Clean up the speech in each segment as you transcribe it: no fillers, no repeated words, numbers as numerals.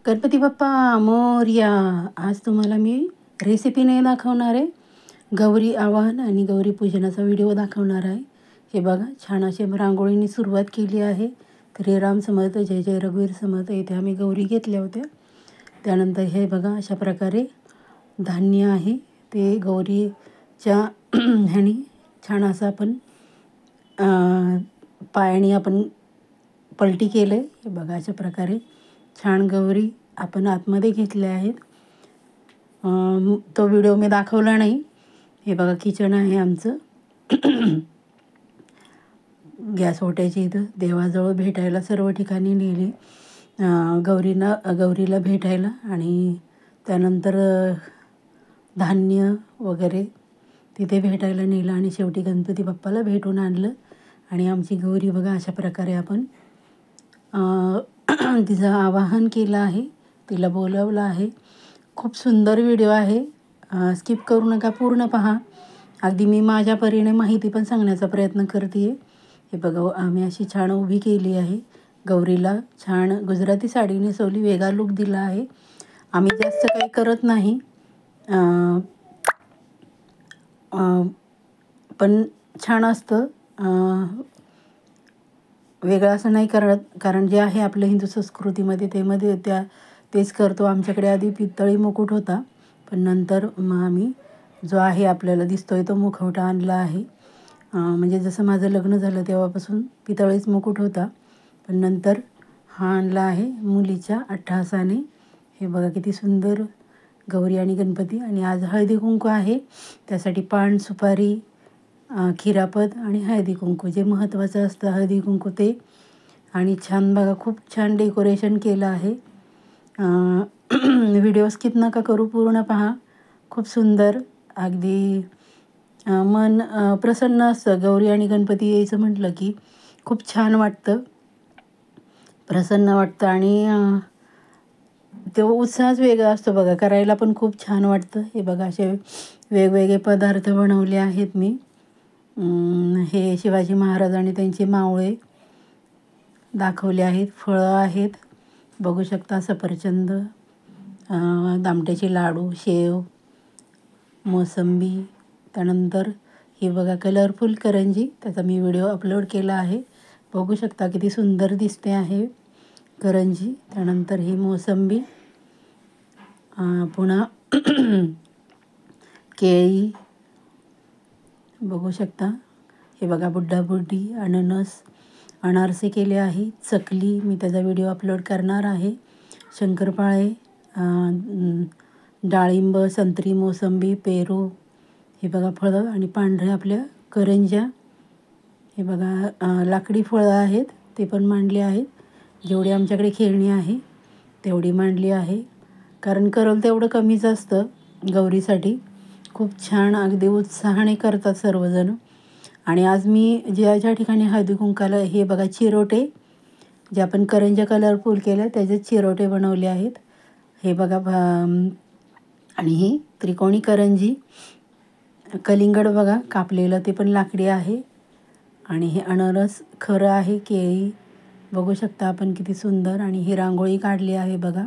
गणपती बाप्पा मोरया. आज तुम्हाला मी रेसिपी नाही दाखवणार आहे, गौरी आवाहन आणि गौरी पूजनाचा व्हिडिओ दाखवणार आहे. हे बघा, छान अशी रांगोळीने सुरुवात केली आहे. श्रीराम समर्थ, जय जय रघुवीर समर्थ. इथे आम्ही गौरी घेतल्या होत्या. त्यानंतर हे बघा, अशा प्रकारे धान्य आहे ते गौरीच्या ह्यानी छान असं आपण पायाने आपण पलटी केलं आहे. हे बघा, अशा प्रकारे छान गौरी आपण आतमध्ये घेतल्या आहेत. तो व्हिडिओ मी दाखवला नाही. हे बघा, किचन आहे आमचं. गॅस ओट्याची इथं देवाजवळ भेटायला सर्व ठिकाणी नेले गौरीला भेटायला, आणि त्यानंतर धान्य वगैरे तिथे भेटायला नेलं, आणि शेवटी गणपती बाप्पाला भेटून आणलं. आणि आमची गौरी बघा, अशा प्रकारे आपण तिचं आवाहन केलं आहे, तिला बोलवलं आहे. खूप सुंदर व्हिडिओ आहे, स्किप करू नका, पूर्ण पहा. अगदी मी माझ्या परीने माहिती पण सांगण्याचा प्रयत्न करते आहे. हे बघा, आम्ही अशी छान उभी केली आहे. गौरीला छान गुजराती साडी नेसवली, वेगळा लूक दिला आहे. आम्ही जास्त काही करत नाही, पण छान असतं. वेगळं असं नाही करत, कारण जे आहे आपल्या हिंदू संस्कृतीमध्ये तेच करतो. आमच्याकडे आधी पितळी मुकुट होता, पण नंतर मग आम्ही जो आहे आपल्याला दिसतोय तो मुखवटा आणला आहे. म्हणजे जसं माझं लग्न झालं तेव्हापासून पितळीच मुकुट होता, पण नंतर हा आणला आहे मुलीच्या अट्टहासाने. हे बघा, किती सुंदर गौरी आणि गणपती. आणि आज हळदी कुंकू आहे, त्यासाठी पान, सुपारी, खिरापत आणि हळदी कुंकू जे महत्त्वाचं असतं, हळदी कुंकू ते. आणि छान बघा, खूप छान डेकोरेशन केलं आहे. व्हिडिओ स्किप नका करू, पूर्ण पहा. खूप सुंदर, अगदी मन प्रसन्न असतं. गौरी आणि गणपती यायचं म्हटलं की खूप छान वाटतं, प्रसन्न वाटतं, आणि तो उत्साहच वेगळा असतो बघा. करायला पण खूप छान वाटतं. हे बघा, असे वेगवेगळे पदार्थ बनवले आहेत मी. हे शिवाजी महाराज आणि त्यांचे मावळे दाखवले आहेत. फळं आहेत, बघू शकता, सफरचंद, दामट्याचे लाडू, शेव, मोसंबी. त्यानंतर हे बघा, कलरफुल करंजी, त्याचा मी व्हिडिओ अपलोड केला आहे. बघू शकता किती सुंदर दिसते आहे करंजी. त्यानंतर ही मोसंबी, पुन्हा केळी बघू शकता. हे बघा, बुड्ढा बुड्ढी, अननस, अनारसे केले आहे. चकली, मी त्याचा व्हिडिओ अपलोड करणार आहे. शंकरपाळे, डाळिंब, संत्री, मोसंबी, पेरू. हे बघा फळं, आणि पांढऱ्या आपल्या करंज्या. हे बघा, लाकडी फळं आहेत, ते पण मांडले आहेत. जेवढी आमच्याकडे खेळणी आहे तेवढी मांडली आहे, कारण करल तेवढं कमीच असतं गौरीसाठी. खूप छान, अगदी उत्साहाने करतात सर्वजण. आणि आज मी ज्या ठिकाणी हळदी कुंकाला, हे बघा, चिरोटे, जे आपण करंज्या कलरफुल केल्या त्याचे चिरोटे बनवले आहेत. हे बघा, आणि ही त्रिकोणी करंजी, कलिंगड बघा कापलेलं, ते पण लाकडी आहे. आणि हे अनरस खरं आहे, केळी बघू शकता आपण किती सुंदर. आणि ही रांगोळी काढली आहे बघा.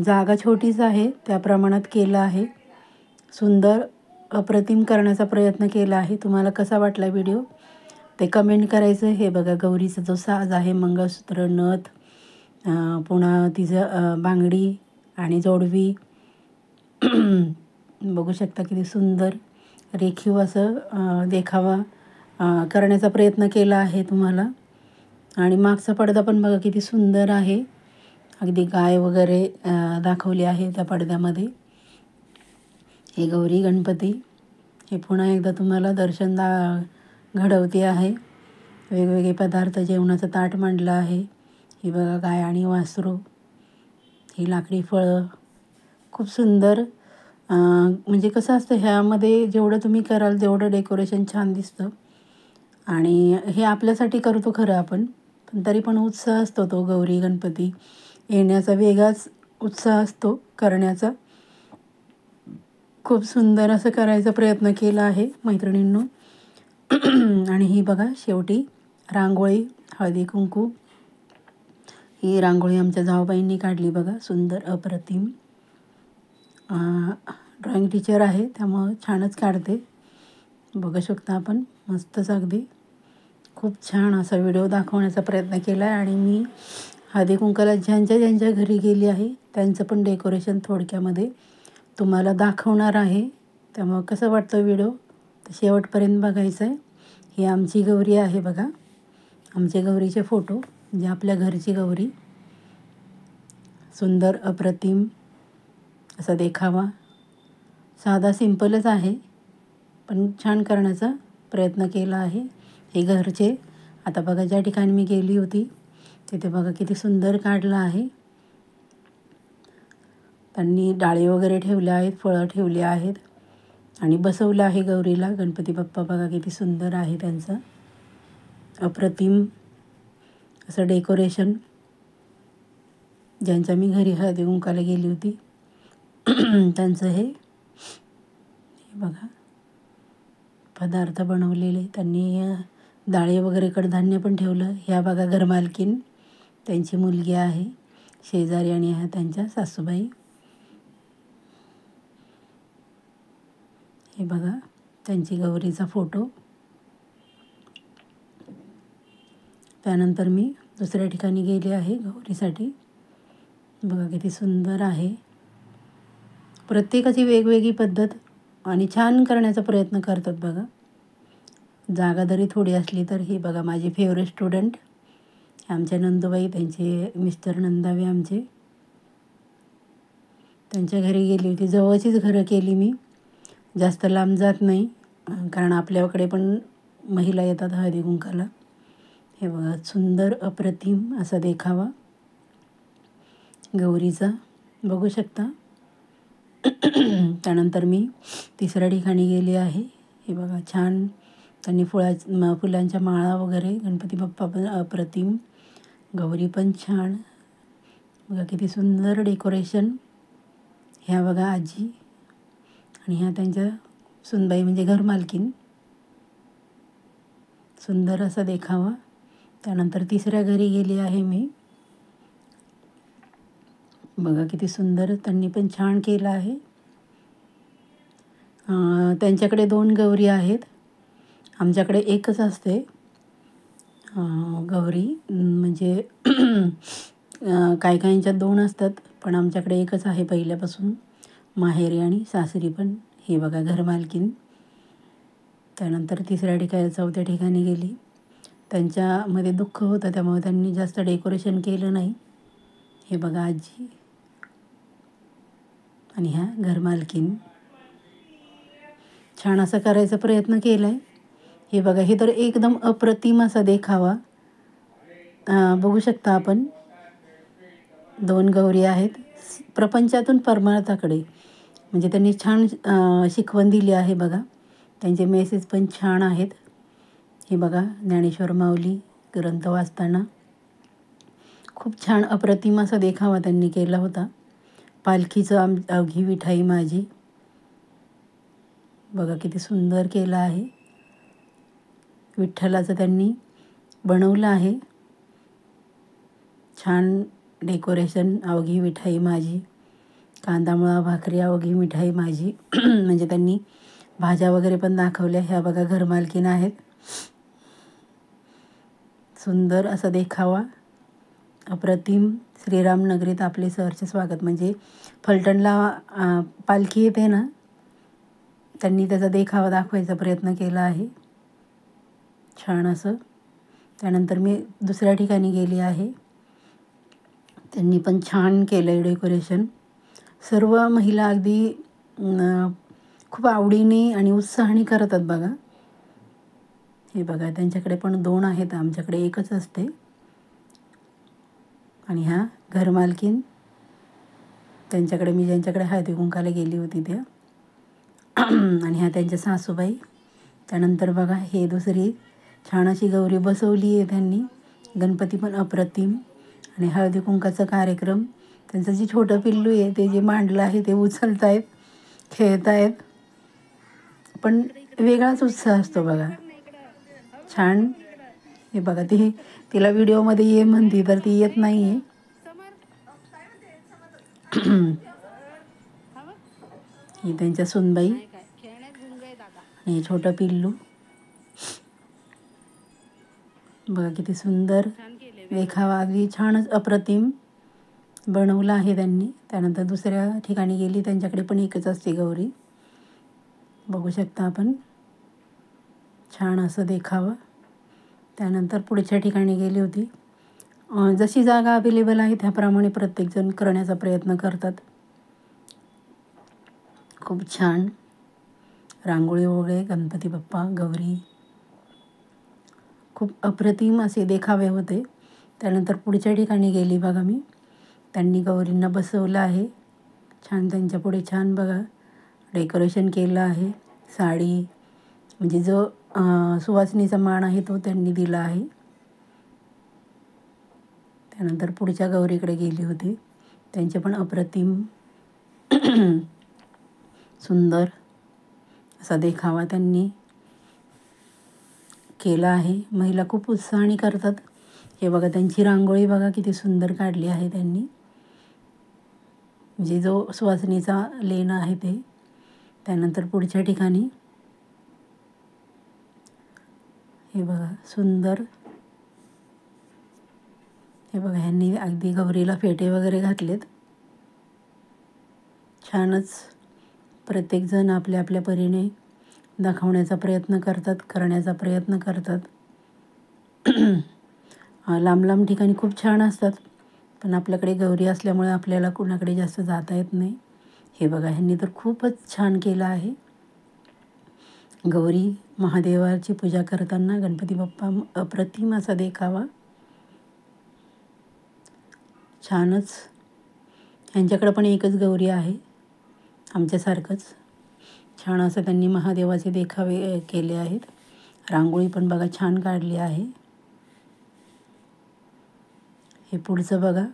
जागा छोटीच आहे, त्या प्रमाणात केलं आहे. सुंदर, अप्रतिम करण्याचा प्रयत्न केला आहे. तुम्हाला कसा वाटला व्हिडिओ ते कमेंट करायचं. हे बघा, गौरीचा जो साज आहे, मंगळसूत्र, नथ, पुन्हा तिचं बांगडी आणि जोडवी बघू शकता किती सुंदर रेखीव असं देखावा करण्याचा प्रयत्न केला आहे तुम्हाला. आणि मागचा पडदा पण बघा किती सुंदर आहे, अगदी गाय वगैरे दाखवली आहे त्या पडद्यामध्ये. हे गौरी गणपती. हे पुन्हा एकदा तुम्हाला दर्शन घडवते आहे. वेगवेगळे पदार्थ, जेवणाचं ताट मांडलं आहे. ही बघा, गाय आणि वासरू, ही लाकडी फळं. खूप सुंदर. म्हणजे कसं असतं, ह्यामध्ये जेवढं तुम्ही कराल तेवढं डेकोरेशन छान दिसतं. आणि हे आपल्यासाठी करतो खरं आपण, पण तरी पण उत्साह असतो तो गौरी गणपती येण्याचा, वेगळाच उत्साह असतो करण्याचा. खूप सुंदर असं करायचा प्रयत्न केला आहे मैत्रिणींनो. आणि ही बघा, शेवटी रांगोळी, हळदी कुंकू. ही रांगोळी आमच्या जाऊबाईंनी काढली बघा, सुंदर अप्रतिम. ड्रॉइंग टीचर आहे त्यामुळं छानच काढते. बघू शकता आपण, मस्तच अगदी. खूप छान असा व्हिडिओ दाखवण्याचा प्रयत्न केला आहे आणि मी हळदी कुंकवाला ज्यांच्या घरी गेली आहे त्यांचं पण डेकोरेशन थोडक्यामध्ये तुम्हाला दाखवणार आहे. त्यामुळं कसं वाटतं व्हिडिओ तर शेवटपर्यंत बघायचं आहे. ही आमची गौरी आहे बघा, आमच्या गौरीचे फोटो, म्हणजे आपल्या घरची गौरी. सुंदर अप्रतिम असा देखावा. साधा सिंपलच आहे पण छान करण्याचा प्रयत्न केला आहे. हे घरचे. आता बघा ज्या ठिकाणी मी गेली होती तिथे बघा किती सुंदर काढलं आहे. त्यांनी डाळी वगैरे ठेवल्या आहेत, फळं ठेवली आहेत आणि बसवलं आहे गौरीला. गणपती बाप्पा बघा किती सुंदर आहे त्यांचं, अप्रतिम असं डेकोरेशन. ज्यांच्या मी घरी हळदी कुंकवाला गेली होती त्यांचं हे बघा पदार्थ बनवलेले त्यांनी. डाळी वगैरे कडधान्य पण ठेवलं. ह्या बघा घरमालकीन, त्यांची मुलगी आहे शेजारी आणि ह्या त्यांच्या सासूबाई. हे बघा त्यांची गौरीचा फोटो. त्यानंतर मी दुसऱ्या ठिकाणी गेले आहे गौरीसाठी. बघा किती सुंदर आहे. प्रत्येकाची वेगवेगळी पद्धत आणि छान करण्याचा प्रयत्न करतात बघा. जागा जरी थोडी असली तर. ही बघा माझी फेवरेट स्टुडंट आमच्या नंदूबाई, त्यांचे मिस्टर नंदावे आमचे. त्यांच्या घरी गेली होती. जवळचीच घरं केली मी, जास्त लांब जात नाही कारण आपल्याकडे पण महिला येतात हळदी कुंकवाला. हे बघा सुंदर अप्रतिम असा देखावा गौरीचा, बघू शकता. त्यानंतर मी तिसऱ्या ठिकाणी गेली आहे. हे बघा छान त्यांनी फुलांच्या माळा वगैरे. गणपती बाप्पा पण अप्रतिम, गौरी पण छान. बघा किती सुंदर डेकोरेशन. ह्या बघा आजी आणि ह्या त्यांच्या सुनबाई म्हणजे घरमालकीन. सुंदर असा देखावा. त्यानंतर तिसऱ्या घरी गेली आहे मी. बघा किती सुंदर त्यांनी पण छान केलं आहे. त्यांच्याकडे 2 गौरी आहेत, आमच्याकडे एकच असते गौरी. म्हणजे काही काहींच्यात 2 असतात पण आमच्याकडे एकच आहे पहिल्यापासून, माहेरी आणि सासरी पण. हे बघा घरमालकीन. त्यानंतर तिसऱ्या ठिकाणी चौथ्या ठिकाणी गेली. त्यांच्यामध्ये दुःख होतं त्यामुळे त्यांनी जास्त डेकोरेशन केलं नाही. हे बघा आजी आणि ह्या घरमालकीन. छान असा करायचा प्रयत्न केला आहे. हे बघा हे तर एकदम अप्रतिम असा देखावा. बघू शकता आपण, 2 गौरी आहेत प्रपंचातून परमार्थाकडे. म्हणजे त्यांनी छान शिकवण दिली आहे बघा. त्यांचे मेसेज पण छान आहेत. हे बघा ज्ञानेश्वर माऊली ग्रंथ वाचताना खूप छान अप्रतिम असा देखावा त्यांनी केला होता. पालखीचं अवघी विठाई माझी. बघा किती सुंदर केलं आहे. विठ्ठलाचं त्यांनी बनवलं आहे. छान डेकोरेशन. अवघी विठाई माझी, कांदामुळा भाकरी अवघी मिठाई माझी. म्हणजे त्यांनी भाज्या वगैरे पण दाखवल्या. ह्या बघा घरमालकीन आहेत. सुंदर असा देखावा, अप्रतिम. श्रीराम नगरीत आपले सहर्ष स्वागत. म्हणजे फलटणला पालखी येते ना, त्यांनी त्याचा देखावा दाखवायचा प्रयत्न केला आहे छान असं. त्यानंतर मी दुसऱ्या ठिकाणी गेली आहे. त्यांनी पण छान केलं आहे डेकोरेशन. सर्व महिला अगदी खूप आवडीने आणि उत्साहाने करतात बघा. हे बघा त्यांच्याकडे पण 2 आहेत, आमच्याकडे एकच असते. आणि ह्या घरमालकीन, त्यांच्याकडे मी ज्यांच्याकडे हळदी कुंकवाला गेली होती त्या. आणि ह्या त्यांच्या सासूबाई. त्यानंतर बघा हे दुसरी छान अशी गौरी बसवली आहे त्यांनी. गणपती पण अप्रतिम. आणि हळदी कुंकाचा कार्यक्रम. त्यांचं जे छोटं पिल्लू आहे ते जे मांडलं आहे ते उचलत आहेत, खेळत आहेत. पण वेगळाच उत्साह असतो बघा, छान. हे बघा तिला व्हिडिओमध्ये ये म्हणते तर ती येत नाही आहे. ही त्यांच्या सुनबाई आणि हे छोटं पिल्लू. बघा किती सुंदर देखावा, अगदी छानच अप्रतिम बनवला आहे त्यांनी. त्यानंतर दुसऱ्या ठिकाणी गेली, त्यांच्याकडे पण एकच असते गौरी. बघू शकता आपण, छान असं देखावा. त्यानंतर पुढच्या ठिकाणी गेली होती. जशी जागा अवेलेबल आहे त्याप्रमाणे प्रत्येकजण करण्याचा प्रयत्न करतात. खूप छान रांगोळी वगैरे, गणपती बाप्पा, गौरी, खूप अप्रतिम असे देखावे होते. त्यानंतर पुढच्या ठिकाणी गेली बघा मी. त्यांनी गौरींना बसवलं आहे. छान त्यांच्यापुढे छान बघा डेकोरेशन केलं आहे. साडी म्हणजे जो सुवासिनीचा मान आहे तो त्यांनी दिला आहे. त्यानंतर पुढच्या गौरीकडे गेली होती. त्यांचे पण अप्रतिम सुंदर असा देखावा त्यांनी केला आहे. महिला खूप उत्साहाने करतात. हे बघा त्यांची रांगोळी बघा किती सुंदर काढली आहे त्यांनी. म्हणजे जो सुवासिनीचा लेणं आहे ते. त्यानंतर पुढच्या ठिकाणी हे बघा सुंदर, हे बघा ह्यांनी अगदी गौरीला फेटे वगैरे घातलेत. छानच प्रत्येकजण आपल्या आपल्या परीने दाखवण्याचा प्रयत्न करतात, करण्याचा प्रयत्न करतात. लांब लांब ठिकाणी खूप छान असतात, पण आपल्याकडे गौरी असल्यामुळे आपल्याला कुणाकडे जास्त जाता येत नाही. हे बघा ह्यांनी तर खूपच छान केलं आहे. गौरी महादेवाची पूजा करताना गणपती बाप्पा अप्रतिम असा देखावा. छानच. ह्यांच्याकडं पण एकच गौरी आहे आमच्यासारखंच. छान असं त्यांनी महादेवाचे देखावे केले आहेत. रांगोळी पण बघा छान काढली आहे. हे पुढचं बघा,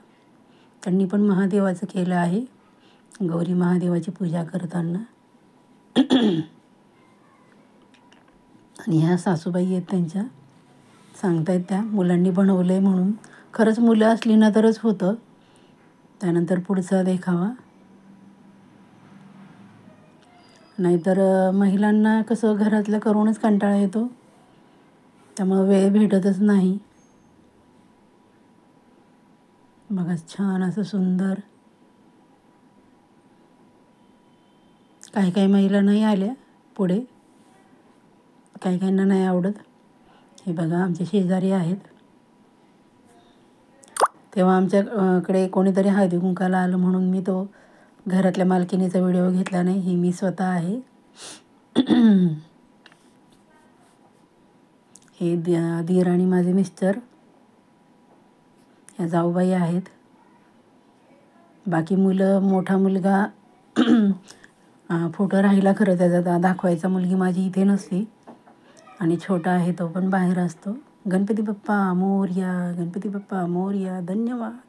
त्यांनी पण महादेवाचं केलं आहे गौरी महादेवाची पूजा करताना. आणि ह्या सासूबाई आहेत त्यांच्या, सांगतायत त्या मुलांनी बनवलं आहे म्हणून. खरंच मुलं असली ना तरच होतं. त्यानंतर पुढचा देखावा. नाहीतर महिलांना कसं घरातलं करूनच कंटाळा येतो, त्यामुळं वेळ भेटतच नाही. बघा छान असं सुंदर. काही काही महिला नाही आल्या पुढे, काही काहींना नाही आवडत. हे बघा आमचे शेजारी आहेत. तेव्हा आमच्याकडे कोणीतरी हळदी कुंकाला आलं म्हणून मी तो घरातल्या मालकिनीचा व्हिडिओ घेतला नाही. ही मी स्वतः आहे. हे दीर आणि माझे मिस्टर, ह्या जाऊबाई आहेत. बाकी मुलं, मोठा मुलगा फोटो राहिला खरं त्याचा दाखवायचा. मुलगी माझी इथे नसते आणि छोटा आहे तो पण बाहेर असतो. गणपती बाप्पा मोरया, गणपती बाप्पा मोरया. धन्यवाद.